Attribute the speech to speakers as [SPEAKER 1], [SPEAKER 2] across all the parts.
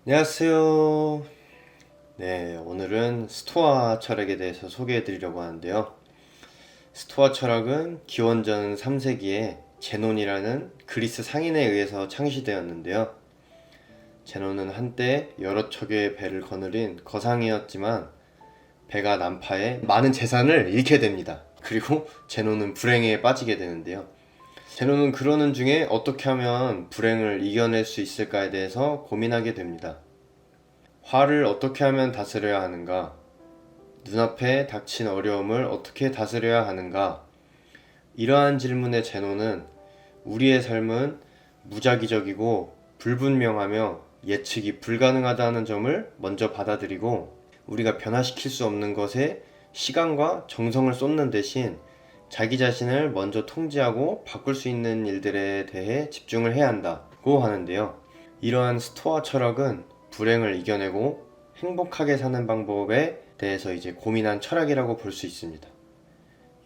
[SPEAKER 1] 안녕하세요. 네, 오늘은 스토아 철학에 대해서 소개해 드리려고 하는데요. 스토아 철학은 기원전 3세기에 제논이라는 그리스 상인에 의해서 창시되었는데요. 제논은 한때 여러 척의 배를 거느린 거상이었지만 배가 난파해 많은 재산을 잃게 됩니다. 그리고 제논은 불행에 빠지게 되는데요. 제논은 그러는 중에 어떻게 하면 불행을 이겨낼 수 있을까에 대해서 고민하게 됩니다. 화를 어떻게 하면 다스려야 하는가? 눈앞에 닥친 어려움을 어떻게 다스려야 하는가? 이러한 질문의 제노는 우리의 삶은 무작위적이고 불분명하며 예측이 불가능하다는 점을 먼저 받아들이고 우리가 변화시킬 수 없는 것에 시간과 정성을 쏟는 대신 자기 자신을 먼저 통제하고 바꿀 수 있는 일들에 대해 집중을 해야 한다고 하는데요. 이러한 스토아 철학은 불행을 이겨내고 행복하게 사는 방법에 대해서 이제 고민한 철학이라고 볼 수 있습니다.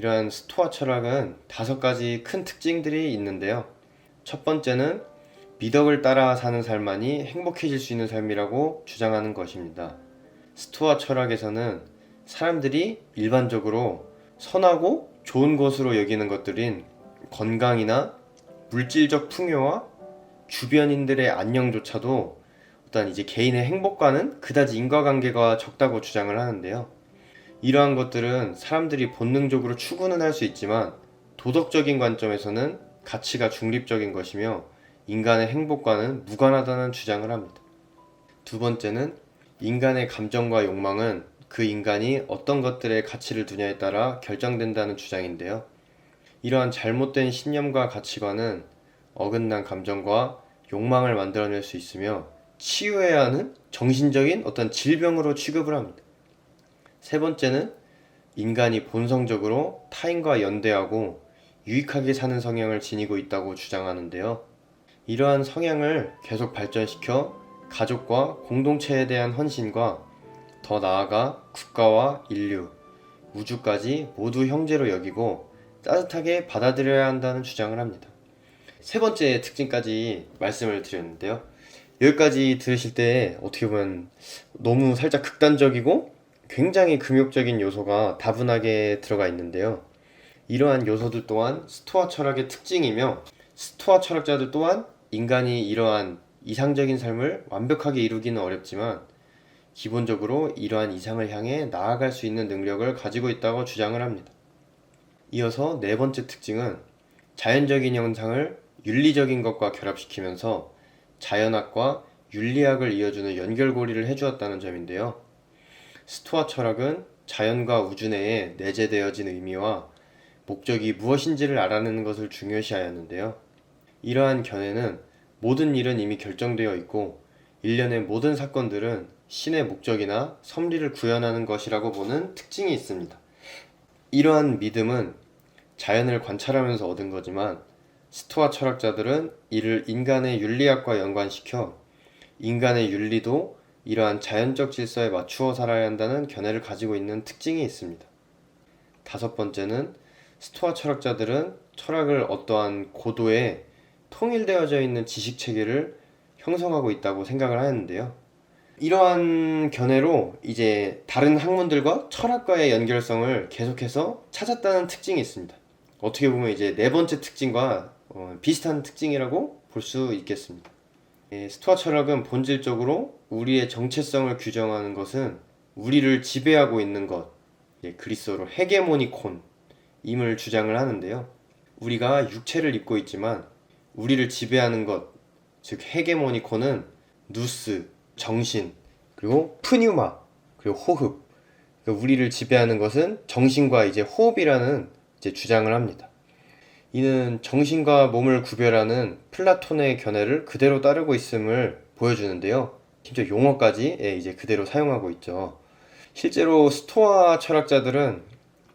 [SPEAKER 1] 이러한 스토아 철학은 5가지 큰 특징들이 있는데요. 첫 번째는 미덕을 따라 사는 삶만이 행복해질 수 있는 삶이라고 주장하는 것입니다. 스토아 철학에서는 사람들이 일반적으로 선하고 좋은 것으로 여기는 것들인 건강이나 물질적 풍요와 주변인들의 안녕조차도 어떤 이제 개인의 행복과는 그다지 인과관계가 적다고 주장을 하는데요. 이러한 것들은 사람들이 본능적으로 추구는 할 수 있지만 도덕적인 관점에서는 가치가 중립적인 것이며 인간의 행복과는 무관하다는 주장을 합니다. 두 번째는 인간의 감정과 욕망은 그 인간이 어떤 것들에 가치를 두냐에 따라 결정된다는 주장인데요. 이러한 잘못된 신념과 가치관은 어긋난 감정과 욕망을 만들어낼 수 있으며 치유해야 하는 정신적인 어떤 질병으로 취급을 합니다. 세 번째는 인간이 본성적으로 타인과 연대하고 유익하게 사는 성향을 지니고 있다고 주장하는데요. 이러한 성향을 계속 발전시켜 가족과 공동체에 대한 헌신과 더 나아가 국가와 인류, 우주까지 모두 형제로 여기고 따뜻하게 받아들여야 한다는 주장을 합니다. 세 번째 특징까지 말씀을 드렸는데요. 여기까지 들으실 때 어떻게 보면 너무 살짝 극단적이고 굉장히 금욕적인 요소가 다분하게 들어가 있는데요. 이러한 요소들 또한 스토아 철학의 특징이며 스토아 철학자들 또한 인간이 이러한 이상적인 삶을 완벽하게 이루기는 어렵지만 기본적으로 이러한 이상을 향해 나아갈 수 있는 능력을 가지고 있다고 주장을 합니다. 이어서 네 번째 특징은 자연적인 현상을 윤리적인 것과 결합시키면서 자연학과 윤리학을 이어주는 연결고리를 해주었다는 점인데요. 스토아 철학은 자연과 우주 내에 내재되어진 의미와 목적이 무엇인지를 알아내는 것을 중요시하였는데요. 이러한 견해는 모든 일은 이미 결정되어 있고 일련의 모든 사건들은 신의 목적이나 섭리를 구현하는 것이라고 보는 특징이 있습니다. 이러한 믿음은 자연을 관찰하면서 얻은 거지만 스토아 철학자들은 이를 인간의 윤리학과 연관시켜 인간의 윤리도 이러한 자연적 질서에 맞추어 살아야 한다는 견해를 가지고 있는 특징이 있습니다. 다섯 번째는 스토아 철학자들은 철학을 어떠한 고도의 통일되어져 있는 지식 체계를 형성하고 있다고 생각을 하였는데요. 이러한 견해로 이제 다른 학문들과 철학과의 연결성을 계속해서 찾았다는 특징이 있습니다. 어떻게 보면 이제 네 번째 특징과 비슷한 특징이라고 볼 수 있겠습니다. 스토아 철학은 본질적으로 우리의 정체성을 규정하는 것은 우리를 지배하고 있는 것, 그리스어로 헤게모니콘 임을 주장을 하는데요. 우리가 육체를 입고 있지만 우리를 지배하는 것, 즉 헤게모니콘은 누스, 정신, 그리고 프뉴마, 그리고 호흡. 그러니까 우리를 지배하는 것은 정신과 이제 호흡이라는 이제 주장을 합니다. 이는 정신과 몸을 구별하는 플라톤의 견해를 그대로 따르고 있음을 보여주는데요. 심지어 용어까지 이제 그대로 사용하고 있죠. 실제로 스토아 철학자들은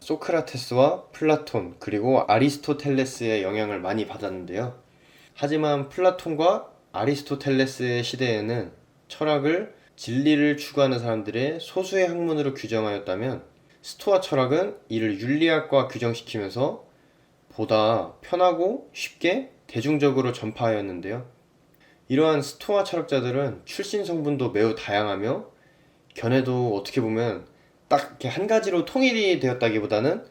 [SPEAKER 1] 소크라테스와 플라톤 그리고 아리스토텔레스의 영향을 많이 받았는데요. 하지만 플라톤과 아리스토텔레스의 시대에는 철학을 진리를 추구하는 사람들의 소수의 학문으로 규정하였다면 스토아 철학은 이를 윤리학과 규정시키면서 보다 편하고 쉽게 대중적으로 전파하였는데요. 이러한 스토아 철학자들은 출신 성분도 매우 다양하며 견해도 어떻게 보면 딱 이렇게 한 가지로 통일이 되었다기보다는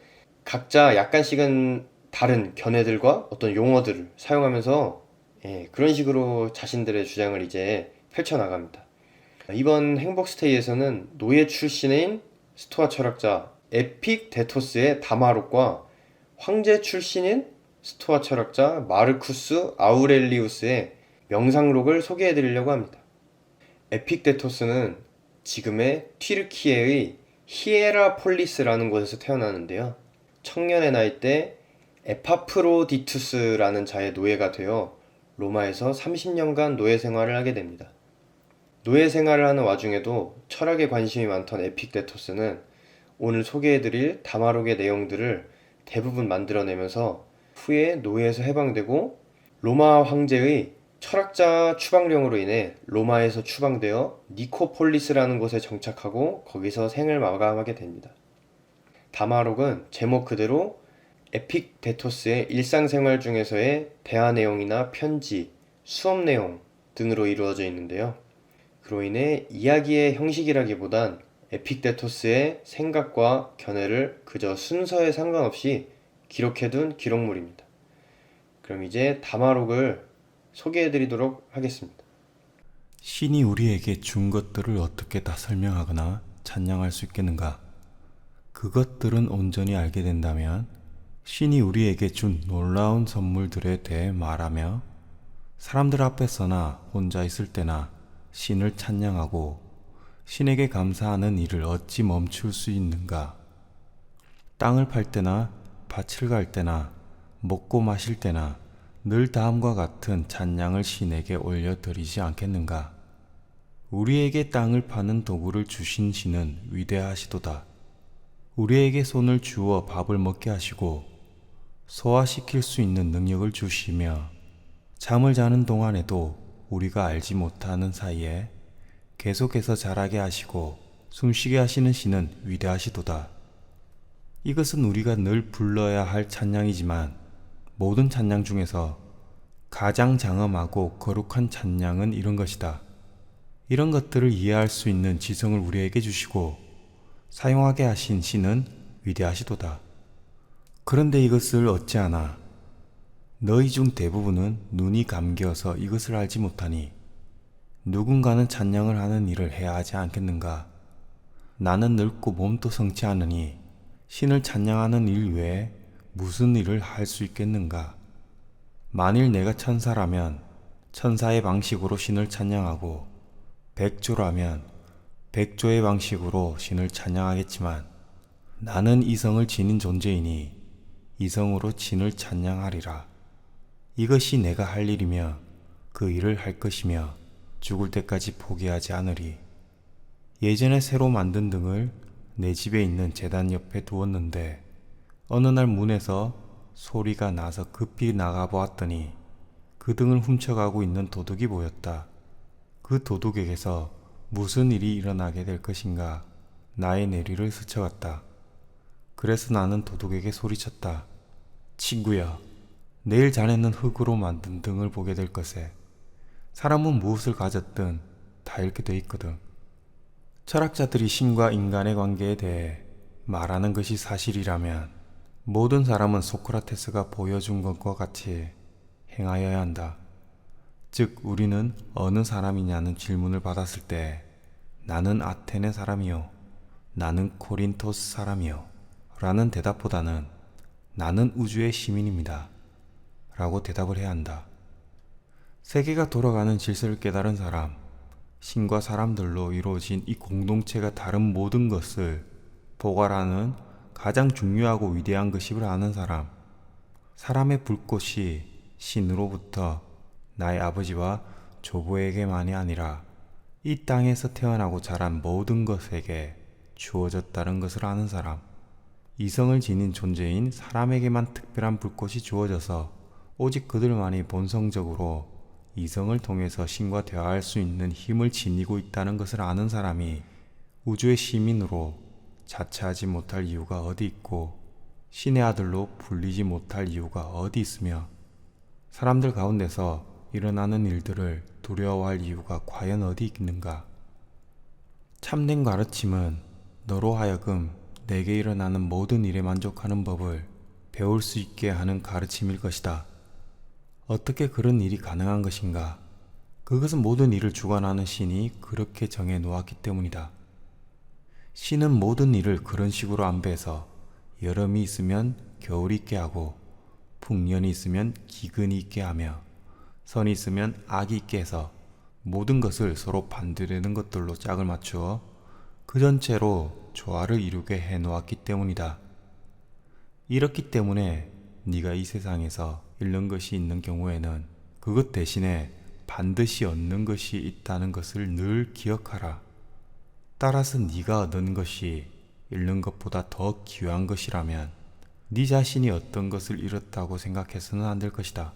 [SPEAKER 1] 각자 약간씩은 다른 견해들과 어떤 용어들을 사용하면서 그런 식으로 자신들의 주장을 이제 펼쳐나갑니다. 이번 행복스테이에서는 노예 출신인 스토아 철학자 에픽데토스의 다마록과 황제 출신인 스토아 철학자 마르쿠스 아우렐리우스의 명상록을 소개해드리려고 합니다. 에픽데토스는 지금의 튀르키예의 히에라폴리스라는 곳에서 태어나는데요. 청년의 나이 때 에파프로디투스라는 자의 노예가 되어 로마에서 30년간 노예 생활을 하게 됩니다. 노예 생활을 하는 와중에도 철학에 관심이 많던 에픽데토스는 오늘 소개해드릴 다마록의 내용들을 대부분 만들어내면서 후에 노예에서 해방되고 로마 황제의 철학자 추방령으로 인해 로마에서 추방되어 니코폴리스라는 곳에 정착하고 거기서 생을 마감하게 됩니다. 다마록은 제목 그대로 에픽데토스의 일상생활 중에서의 대화 내용이나 편지, 수업 내용 등으로 이루어져 있는데요. 그로 인해 이야기의 형식이라기보단 에픽데토스의 생각과 견해를 그저 순서에 상관없이 기록해둔 기록물입니다. 그럼 이제 다마록을 소개해드리도록 하겠습니다.
[SPEAKER 2] 신이 우리에게 준 것들을 어떻게 다 설명하거나 찬양할 수 있겠는가? 그것들은 온전히 알게 된다면 신이 우리에게 준 놀라운 선물들에 대해 말하며 사람들 앞에서나 혼자 있을 때나 신을 찬양하고 신에게 감사하는 일을 어찌 멈출 수 있는가? 땅을 팔 때나 밭을 갈 때나 먹고 마실 때나 늘 다음과 같은 찬양을 신에게 올려드리지 않겠는가? 우리에게 땅을 파는 도구를 주신 신은 위대하시도다. 우리에게 손을 주어 밥을 먹게 하시고 소화시킬 수 있는 능력을 주시며 잠을 자는 동안에도 우리가 알지 못하는 사이에 계속해서 자라게 하시고 숨쉬게 하시는 신은 위대하시도다. 이것은 우리가 늘 불러야 할 찬양이지만 모든 찬양 중에서 가장 장엄하고 거룩한 찬양은 이런 것이다. 이런 것들을 이해할 수 있는 지성을 우리에게 주시고 사용하게 하신 신은 위대하시도다. 그런데 이것을 어찌하나? 너희 중 대부분은 눈이 감겨서 이것을 알지 못하니 누군가는 찬양을 하는 일을 해야 하지 않겠는가? 나는 늙고 몸도 성치 않으니 신을 찬양하는 일 외에 무슨 일을 할 수 있겠는가? 만일 내가 천사라면 천사의 방식으로 신을 찬양하고 백조라면 백조의 방식으로 신을 찬양하겠지만 나는 이성을 지닌 존재이니 이성으로 신을 찬양하리라. 이것이 내가 할 일이며 그 일을 할 것이며 죽을 때까지 포기하지 않으리. 예전에 새로 만든 등을 내 집에 있는 제단 옆에 두었는데 어느 날 문에서 소리가 나서 급히 나가보았더니 그 등을 훔쳐가고 있는 도둑이 보였다. 그 도둑에게서 무슨 일이 일어나게 될 것인가 나의 내리를 스쳐갔다. 그래서 나는 도둑에게 소리쳤다. 친구야, 내일 자네는 흙으로 만든 등을 보게 될 것에 사람은 무엇을 가졌든 다 이렇게 돼 있거든. 철학자들이 신과 인간의 관계에 대해 말하는 것이 사실이라면 모든 사람은 소크라테스가 보여준 것과 같이 행하여야 한다. 즉 우리는 어느 사람이냐는 질문을 받았을 때 나는 아테네 사람이요, 나는 코린토스 사람이요 라는 대답보다는 나는 우주의 시민입니다 라고 대답을 해야 한다. 세계가 돌아가는 질서를 깨달은 사람, 신과 사람들로 이루어진 이 공동체가 다른 모든 것을 포괄하는 가장 중요하고 위대한 것임을 아는 사람, 사람의 불꽃이 신으로부터 나의 아버지와 조부에게만이 아니라 이 땅에서 태어나고 자란 모든 것에게 주어졌다는 것을 아는 사람, 이성을 지닌 존재인 사람에게만 특별한 불꽃이 주어져서 오직 그들만이 본성적으로 이성을 통해서 신과 대화할 수 있는 힘을 지니고 있다는 것을 아는 사람이 우주의 시민으로 자처하지 못할 이유가 어디 있고 신의 아들로 불리지 못할 이유가 어디 있으며 사람들 가운데서 일어나는 일들을 두려워할 이유가 과연 어디 있는가? 참된 가르침은 너로 하여금 내게 일어나는 모든 일에 만족하는 법을 배울 수 있게 하는 가르침일 것이다. 어떻게 그런 일이 가능한 것인가? 그것은 모든 일을 주관하는 신이 그렇게 정해 놓았기 때문이다. 신은 모든 일을 그런 식으로 안배해서 여름이 있으면 겨울이 있게 하고, 풍년이 있으면 기근이 있게 하며, 선이 있으면 악이 있게 해서 모든 것을 서로 반대되는 것들로 짝을 맞추어 그 전체로 조화를 이루게 해 놓았기 때문이다. 이렇기 때문에 네가 이 세상에서 잃는 것이 있는 경우에는 그것 대신에 반드시 얻는 것이 있다는 것을 늘 기억하라. 따라서 네가 얻은 것이 잃는 것보다 더 귀한 것이라면 네 자신이 어떤 것을 잃었다고 생각해서는 안 될 것이다.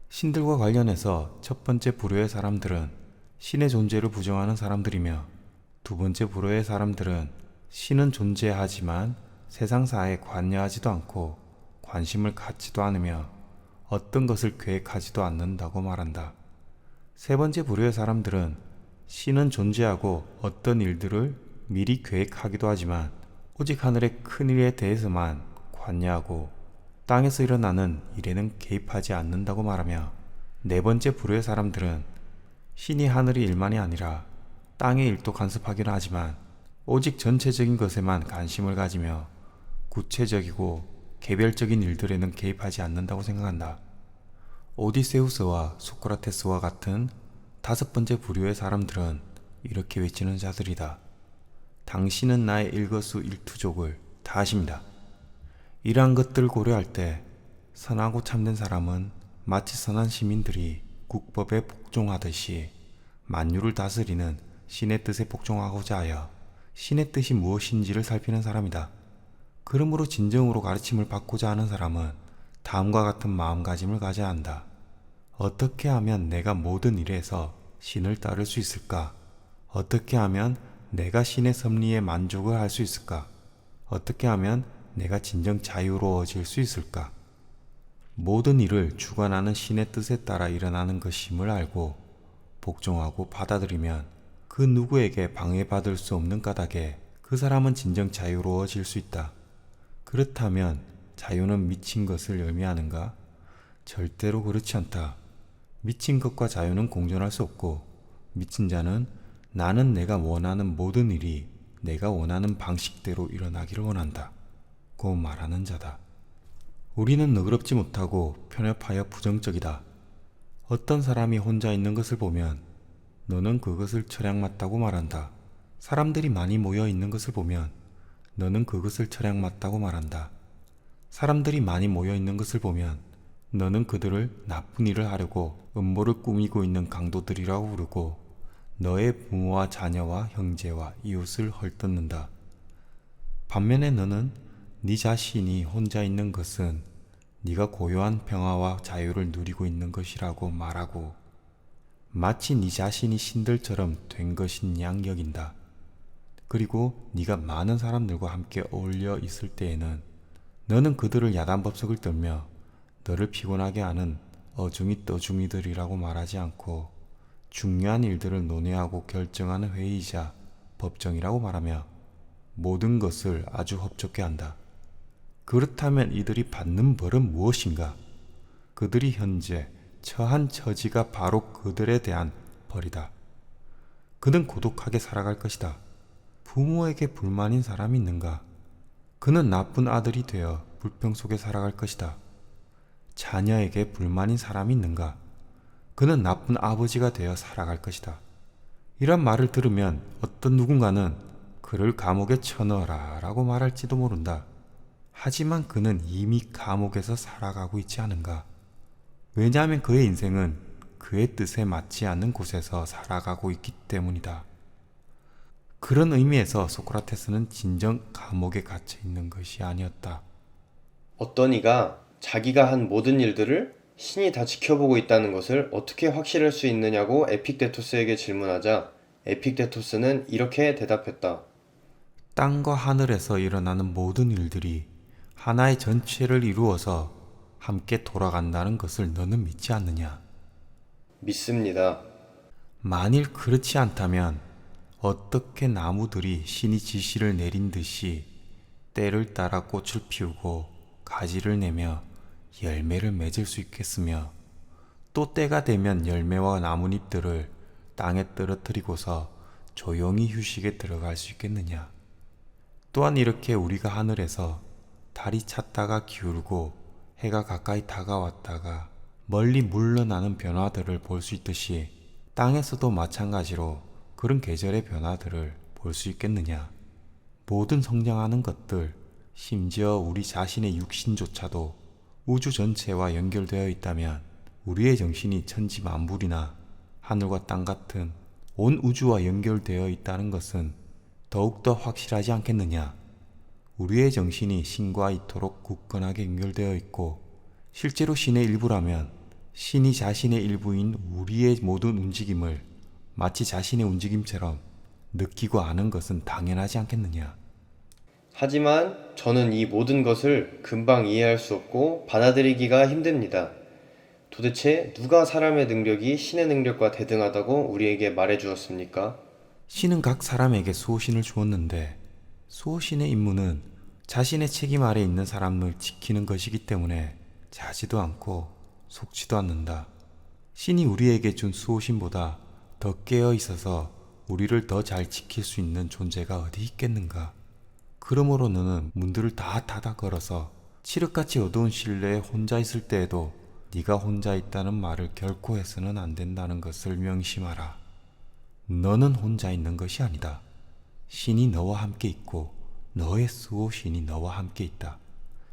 [SPEAKER 2] 신들과 관련해서 첫 번째 부류의 사람들은 신의 존재를 부정하는 사람들이며, 두 번째 부류의 사람들은 신은 존재하지만 세상사에 관여하지도 않고 관심을 갖지도 않으며 어떤 것을 계획하지도 않는다고 말한다. 세 번째 부류의 사람들은 신은 존재하고 어떤 일들을 미리 계획하기도 하지만 오직 하늘의 큰 일에 대해서만 관여하고 땅에서 일어나는 일에는 개입하지 않는다고 말하며, 네 번째 부류의 사람들은 신이 하늘의 일만이 아니라 땅의 일도 간섭하기는 하지만 오직 전체적인 것에만 관심을 가지며 구체적이고 개별적인 일들에는 개입하지 않는다고 생각한다. 오디세우스와 소크라테스와 같은 다섯 번째 부류의 사람들은 이렇게 외치는 자들이다. 당신은 나의 일거수일투족을 다 아십니다. 이러한 것들을 고려할 때 선하고 참된 사람은 마치 선한 시민들이 국법에 복종하듯이 만유를 다스리는 신의 뜻에 복종하고자 하여 신의 뜻이 무엇인지를 살피는 사람이다. 그러므로 진정으로 가르침을 받고자 하는 사람은 다음과 같은 마음가짐을 가져야 한다. 어떻게 하면 내가 모든 일에서 신을 따를 수 있을까? 어떻게 하면 내가 신의 섭리에 만족을 할 수 있을까? 어떻게 하면 내가 진정 자유로워질 수 있을까? 모든 일을 주관하는 신의 뜻에 따라 일어나는 것임을 알고 복종하고 받아들이면 그 누구에게 방해받을 수 없는 까닭에 그 사람은 진정 자유로워질 수 있다. 그렇다면 자유는 미친 것을 의미하는가? 절대로 그렇지 않다. 미친 것과 자유는 공존할 수 없고, 미친 자는 나는 내가 원하는 모든 일이 내가 원하는 방식대로 일어나기를 원한다 고 말하는 자다. 우리는 너그럽지 못하고 편협하여 부정적이다. 어떤 사람이 혼자 있는 것을 보면 너는 그것을 철량 맞다고 말한다. 사람들이 많이 모여 있는 것을 보면 너는 그것을 철량 맞다고 말한다. 사람들이 많이 모여 있는 것을 보면 너는 그들을 나쁜 일을 하려고 음모를 꾸미고 있는 강도들이라고 부르고 너의 부모와 자녀와 형제와 이웃을 헐뜯는다. 반면에 너는 네 자신이 혼자 있는 것은 네가 고요한 평화와 자유를 누리고 있는 것이라고 말하고 마치 네 자신이 신들처럼 된 것인 양 여긴다. 그리고 네가 많은 사람들과 함께 어울려 있을 때에는 너는 그들을 야단법석을 떨며 너를 피곤하게 하는 어중이 떠중이들이라고 말하지 않고 중요한 일들을 논의하고 결정하는 회의이자 법정이라고 말하며 모든 것을 아주 흡족해 한다. 그렇다면 이들이 받는 벌은 무엇인가? 그들이 현재 처한 처지가 바로 그들에 대한 벌이다. 그는 고독하게 살아갈 것이다. 부모에게 불만인 사람이 있는가? 그는 나쁜 아들이 되어 불평 속에 살아갈 것이다. 자녀에게 불만인 사람이 있는가? 그는 나쁜 아버지가 되어 살아갈 것이다. 이런 말을 들으면 어떤 누군가는 그를 감옥에 쳐넣어라 라고 말할지도 모른다. 하지만 그는 이미 감옥에서 살아가고 있지 않은가? 왜냐하면 그의 인생은 그의 뜻에 맞지 않는 곳에서 살아가고 있기 때문이다. 그런 의미에서 소크라테스는 진정 감옥에 갇혀 있는 것이 아니었다.
[SPEAKER 1] 어떤 이가 자기가 한 모든 일들을 신이 다 지켜보고 있다는 것을 어떻게 확실할 수 있느냐고 에픽데토스에게 질문하자 에픽데토스는 이렇게 대답했다.
[SPEAKER 2] 땅과 하늘에서 일어나는 모든 일들이 하나의 전체를 이루어서 함께 돌아간다는 것을 너는 믿지 않느냐?
[SPEAKER 1] 믿습니다.
[SPEAKER 2] 만일 그렇지 않다면 어떻게 나무들이 신이 지시를 내린 듯이 때를 따라 꽃을 피우고 가지를 내며 열매를 맺을 수 있겠으며 또 때가 되면 열매와 나뭇잎들을 땅에 떨어뜨리고서 조용히 휴식에 들어갈 수 있겠느냐. 또한 이렇게 우리가 하늘에서 달이 찼다가 기울고 해가 가까이 다가왔다가 멀리 물러나는 변화들을 볼 수 있듯이 땅에서도 마찬가지로 그런 계절의 변화들을 볼 수 있겠느냐. 모든 성장하는 것들, 심지어 우리 자신의 육신조차도 우주 전체와 연결되어 있다면 우리의 정신이 천지만물이나 하늘과 땅 같은 온 우주와 연결되어 있다는 것은 더욱더 확실하지 않겠느냐. 우리의 정신이 신과 이토록 굳건하게 연결되어 있고 실제로 신의 일부라면 신이 자신의 일부인 우리의 모든 움직임을 마치 자신의 움직임처럼 느끼고 아는 것은 당연하지 않겠느냐.
[SPEAKER 1] 하지만 저는 이 모든 것을 금방 이해할 수 없고 받아들이기가 힘듭니다. 도대체 누가 사람의 능력이 신의 능력과 대등하다고 우리에게 말해 주었습니까?
[SPEAKER 2] 신은 각 사람에게 수호신을 주었는데 수호신의 임무는 자신의 책임 아래 있는 사람을 지키는 것이기 때문에 자지도 않고 속지도 않는다. 신이 우리에게 준 수호신보다 더 깨어 있어서 우리를 더 잘 지킬 수 있는 존재가 어디 있겠는가. 그러므로 너는 문들을 다 닫아 걸어서 칠흑같이 어두운 실내에 혼자 있을 때에도 네가 혼자 있다는 말을 결코 해서는 안 된다는 것을 명심하라. 너는 혼자 있는 것이 아니다. 신이 너와 함께 있고 너의 수호신이 너와 함께 있다.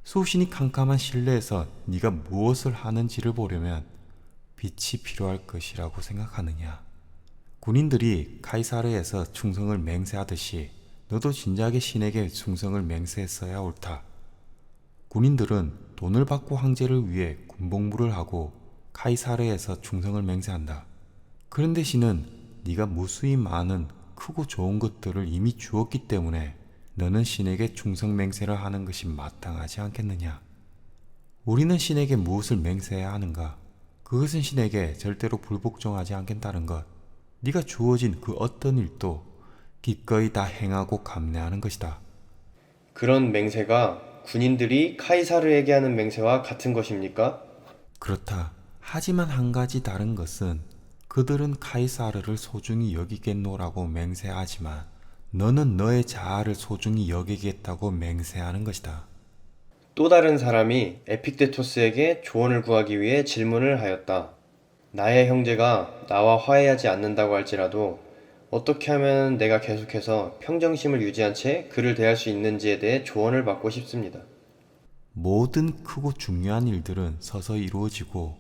[SPEAKER 2] 수호신이 캄캄한 실내에서 네가 무엇을 하는지를 보려면 빛이 필요할 것이라고 생각하느냐. 군인들이 카이사르에서 충성을 맹세하듯이 너도 진작에 신에게 충성을 맹세했어야 옳다. 군인들은 돈을 받고 황제를 위해 군복무를 하고 카이사르에서 충성을 맹세한다. 그런데 신은 네가 무수히 많은 크고 좋은 것들을 이미 주었기 때문에 너는 신에게 충성 맹세를 하는 것이 마땅하지 않겠느냐. 우리는 신에게 무엇을 맹세해야 하는가? 그것은 신에게 절대로 불복종하지 않겠다는 것. 네가 주어진 그 어떤 일도 기꺼이 다 행하고 감내하는 것이다.
[SPEAKER 1] 그런 맹세가 군인들이 카이사르에게 하는 맹세와 같은 것입니까?
[SPEAKER 2] 그렇다. 하지만 한 가지 다른 것은 그들은 카이사르를 소중히 여기겠노라고 맹세하지만 너는 너의 자아를 소중히 여기겠다고 맹세하는 것이다.
[SPEAKER 1] 또 다른 사람이 에픽데토스에게 조언을 구하기 위해 질문을 하였다. 나의 형제가 나와 화해하지 않는다고 할지라도 어떻게 하면 내가 계속해서 평정심을 유지한 채 그를 대할 수 있는지에 대해 조언을 받고 싶습니다.
[SPEAKER 2] 모든 크고 중요한 일들은 서서히 이루어지고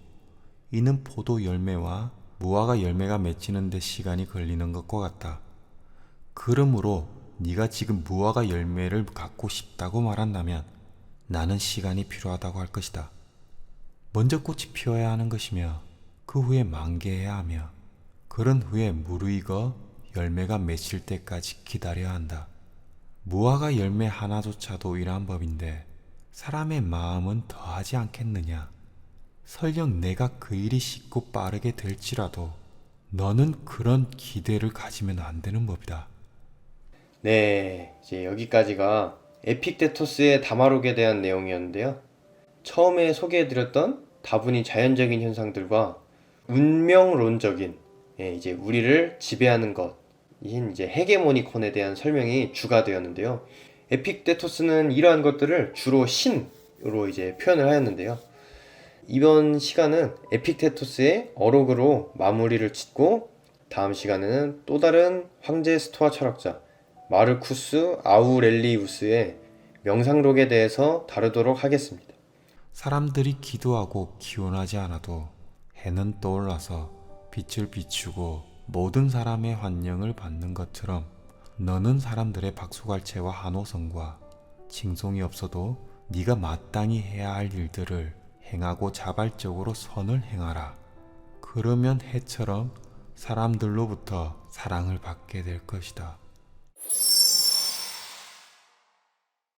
[SPEAKER 2] 이는 포도 열매와 무화과 열매가 맺히는 데 시간이 걸리는 것과 같다. 그러므로 네가 지금 무화과 열매를 갖고 싶다고 말한다면 나는 시간이 필요하다고 할 것이다. 먼저 꽃이 피어야 하는 것이며 그 후에 만개해야 하며 그런 후에 무르익어 열매가 맺힐 때까지 기다려야 한다. 무화과 열매 하나조차도 이러한 법인데 사람의 마음은 더하지 않겠느냐. 설령 내가 그 일이 쉽고 빠르게 될지라도 너는 그런 기대를 가지면 안 되는 법이다.
[SPEAKER 1] 네, 이제 여기까지가 에픽데토스의 다마록에 대한 내용이었는데요. 처음에 소개해드렸던 다분히 자연적인 현상들과 운명론적인 이제 우리를 지배하는 것인 이제 헤게모니콘에 대한 설명이 주가 되었는데요. 에픽데토스는 이러한 것들을 주로 신으로 이제 표현을 하였는데요. 이번 시간은 에픽데토스의 어록으로 마무리를 짓고 다음 시간에는 또 다른 황제 스토아 철학자 마르쿠스 아우렐리우스의 명상록에 대해서 다루도록 하겠습니다.
[SPEAKER 2] 사람들이 기도하고 기원하지 않아도 해는 떠올라서 빛을 비추고 모든 사람의 환영을 받는 것처럼 너는 사람들의 박수갈채와 한호성과 칭송이 없어도 네가 마땅히 해야 할 일들을 행하고 자발적으로 선을 행하라. 그러면 해처럼 사람들로부터 사랑을 받게 될 것이다.